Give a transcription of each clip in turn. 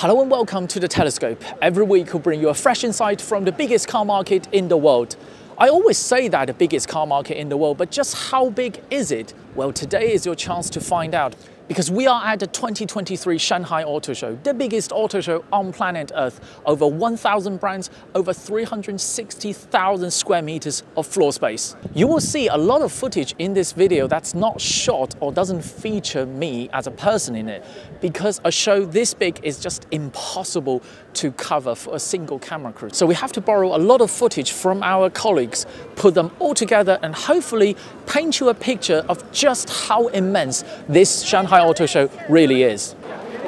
Hello and welcome to The Telescope. Every week we'll bring you a fresh insight from the biggest car market in the world. I always say that the biggest car market in the world, but just how big is it? Well, today is your chance to find out, because we are at the 2023 Shanghai Auto Show, the biggest auto show on planet Earth. Over 1,000 brands, over 360,000 square meters of floor space. You will see a lot of footage in this video that's not shot or doesn't feature me as a person in it, because a show this big is just impossible to cover for a single camera crew. So we have to borrow a lot of footage from our colleagues, put them all together and hopefully paint you a picture of just how immense this Shanghai Auto Show really is.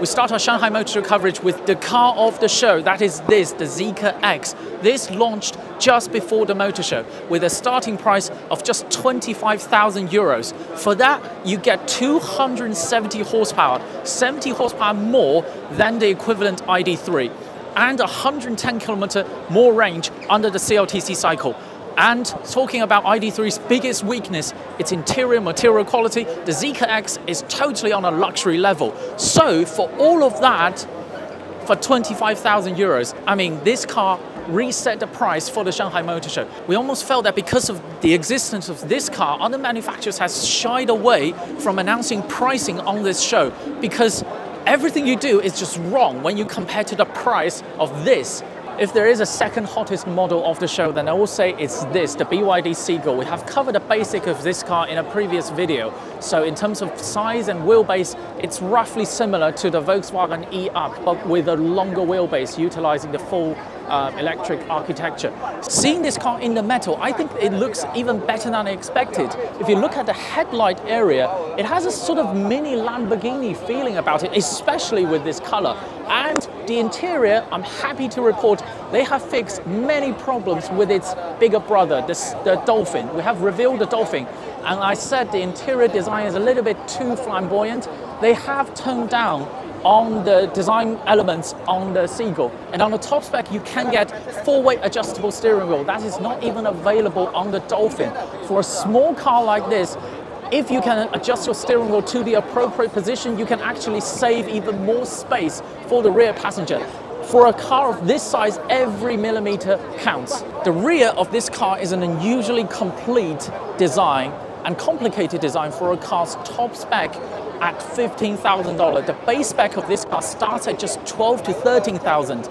We start our Shanghai Motor Show coverage with the car of the show. That is the Zeekr X. This launched just before the motor show with a starting price of just 25,000 euros. For that, you get 270 horsepower, 70 horsepower more than the equivalent ID.3, and 110 kilometer more range under the CLTC cycle. And talking about ID.3's biggest weakness, its interior material quality, the Zeekr X is totally on a luxury level. So for all of that, for 25,000 euros, I mean, this car reset the price for the Shanghai Motor Show. We almost felt that because of the existence of this car, other manufacturers have shied away from announcing pricing on this show, because everything you do is just wrong when you compare to the price of this. If there is a second hottest model of the show, then I will say it's this, the BYD Seagull. We have covered the basic of this car in a previous video. So in terms of size and wheelbase, it's roughly similar to the Volkswagen e-Up, but with a longer wheelbase, utilizing the full electric architecture. Seeing this car in the metal, I think it looks even better than I expected. If you look at the headlight area, it has a sort of mini Lamborghini feeling about it, especially with this color. And the interior, I'm happy to report, they have fixed many problems with its bigger brother, the Dolphin. We have revealed the Dolphin, and I said the interior design is a little bit too flamboyant. They have toned down on the design elements on the Seagull. And on the top spec, you can get four-way adjustable steering wheel. That is not even available on the Dolphin. For a small car like this, if you can adjust your steering wheel to the appropriate position, you can actually save even more space for the rear passenger. For a car of this size, every millimeter counts. The rear of this car is an unusually complete design and complicated design for a car's top spec at $15,000. The base spec of this car starts at just $12,000 to $13,000.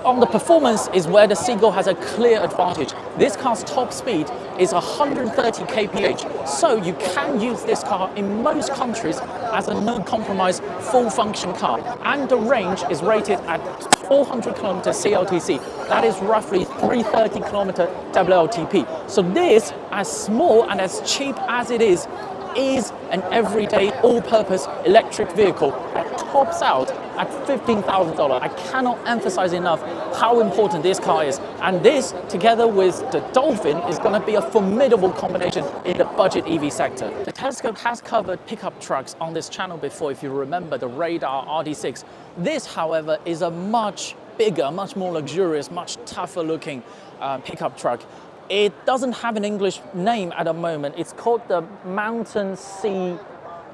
On the performance is where the Seagull has a clear advantage. This car's top speed is 130 kph, so you can use this car in most countries as a no-compromise full-function car. And the range is rated at 400 km CLTC. That is roughly 330 km WLTP. So this, as small and as cheap as it is an everyday all-purpose electric vehicle that tops out at $15,000. I cannot emphasize enough how important this car is. And this, together with the Dolphin, is going to be a formidable combination in the budget EV sector. The Telescope has covered pickup trucks on this channel before, if you remember the Radar RD6. This, however, is a much bigger, much more luxurious, much tougher looking pickup truck. It doesn't have an English name at the moment. It's called the Mountain Sea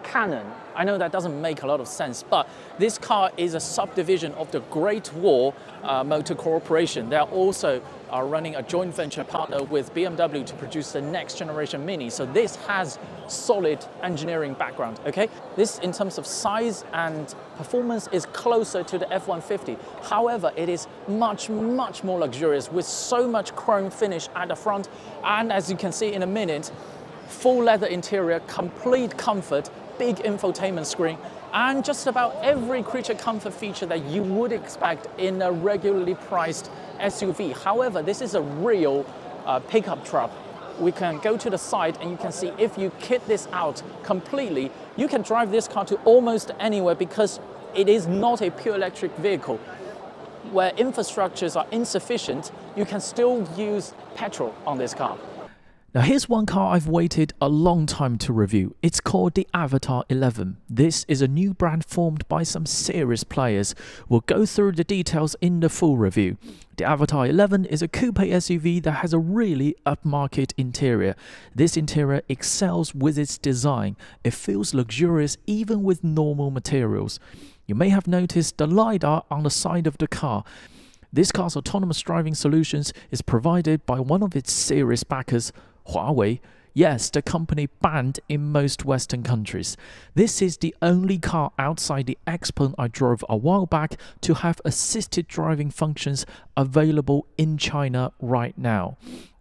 Cannon. I know that doesn't make a lot of sense, but this car is a subdivision of the Great Wall Motor Corporation. They are also running a joint venture partner with BMW to produce the next generation Mini. So this has solid engineering background, okay? This, in terms of size and performance, is closer to the F-150. However, it is much, much more luxurious with so much chrome finish at the front. And as you can see in a minute, full leather interior, complete comfort, big infotainment screen, and just about every creature comfort feature that you would expect in a regularly priced SUV. However, this is a real pickup truck. We can go to the side and you can see if you kit this out completely, you can drive this car to almost anywhere, because it is not a pure electric vehicle. Where infrastructures are insufficient, you can still use petrol on this car. Now here's one car I've waited a long time to review. It's called the Avatr 11. This is a new brand formed by some serious players. We'll go through the details in the full review. The Avatr 11 is a coupe SUV that has a really upmarket interior. This interior excels with its design. It feels luxurious even with normal materials. You may have noticed the LiDAR on the side of the car. This car's autonomous driving solutions is provided by one of its serious backers, Huawei. Yes, the company banned in most Western countries. This is the only car outside the Xpeng I drove a while back to have assisted driving functions available in China right now.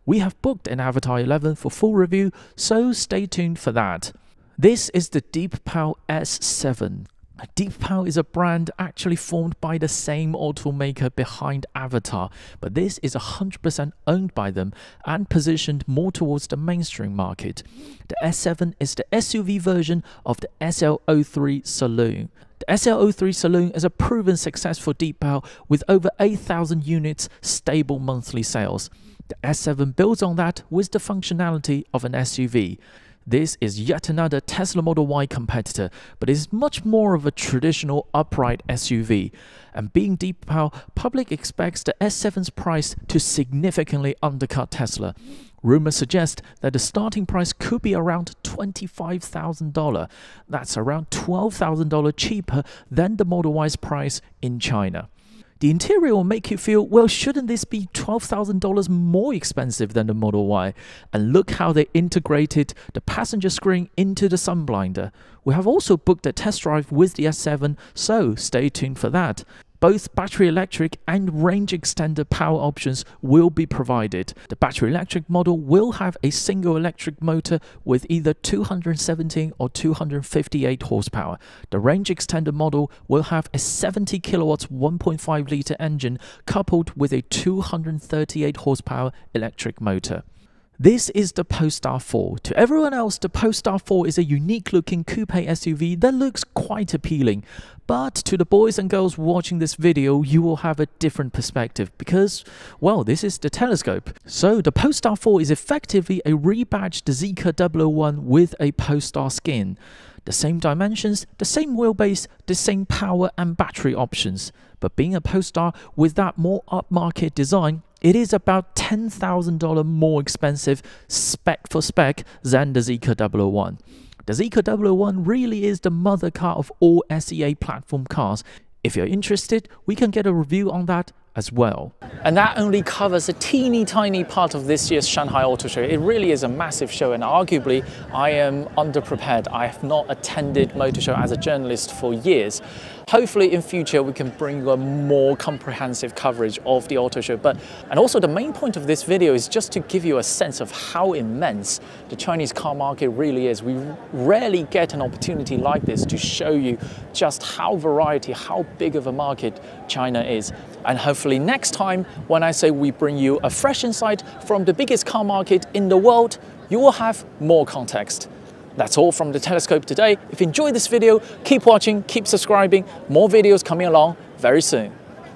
We have booked an Avatr 11 for full review, so stay tuned for that. This is the Deepal S7. Deepal is a brand actually formed by the same automaker behind Avatr, but this is 100% owned by them and positioned more towards the mainstream market. The S7 is the SUV version of the SL03 Saloon. The SL03 Saloon is a proven success for Deepal with over 8,000 units stable monthly sales. The S7 builds on that with the functionality of an SUV. This is yet another Tesla Model Y competitor, but is much more of a traditional upright SUV. And being Deepal, public expects the S7's price to significantly undercut Tesla. Rumors suggest that the starting price could be around $25,000. That's around $12,000 cheaper than the Model Y's price in China. The interior will make you feel, well, shouldn't this be $12,000 more expensive than the Model Y? And look how they integrated the passenger screen into the sunblinder. We have also booked a test drive with the S7, so stay tuned for that. Both battery electric and range extender power options will be provided. The battery electric model will have a single electric motor with either 217 or 258 horsepower. The range extender model will have a 70 kilowatts 1.5 litre engine coupled with a 238 horsepower electric motor. This is the Polestar 4. To everyone else, the Polestar 4 is a unique-looking coupe SUV that looks quite appealing. But to the boys and girls watching this video, you will have a different perspective because, well, this is the telescope. So the Polestar 4 is effectively a rebadged Zeekr 001 with a Polestar skin. The same dimensions, the same wheelbase, the same power and battery options. But being a Polestar with that more upmarket design, it is about $10,000 more expensive spec for spec than the Zeekr 001. The Zeekr 001 really is the mother car of all SEA platform cars. If you're interested, we can get a review on that as well. And that only covers a teeny tiny part of this year's Shanghai Auto Show. It really is a massive show, and arguably I am underprepared. I have not attended Motor Show as a journalist for years. Hopefully in future we can bring you a more comprehensive coverage of the auto show. And also the main point of this video is just to give you a sense of how immense the Chinese car market really is. We rarely get an opportunity like this to show you just how big of a market China is. And hopefully next time when I say we bring you a fresh insight from the biggest car market in the world, you will have more context. That's all from the Telescope today. If you enjoyed this video, keep watching, keep subscribing. More videos coming along very soon.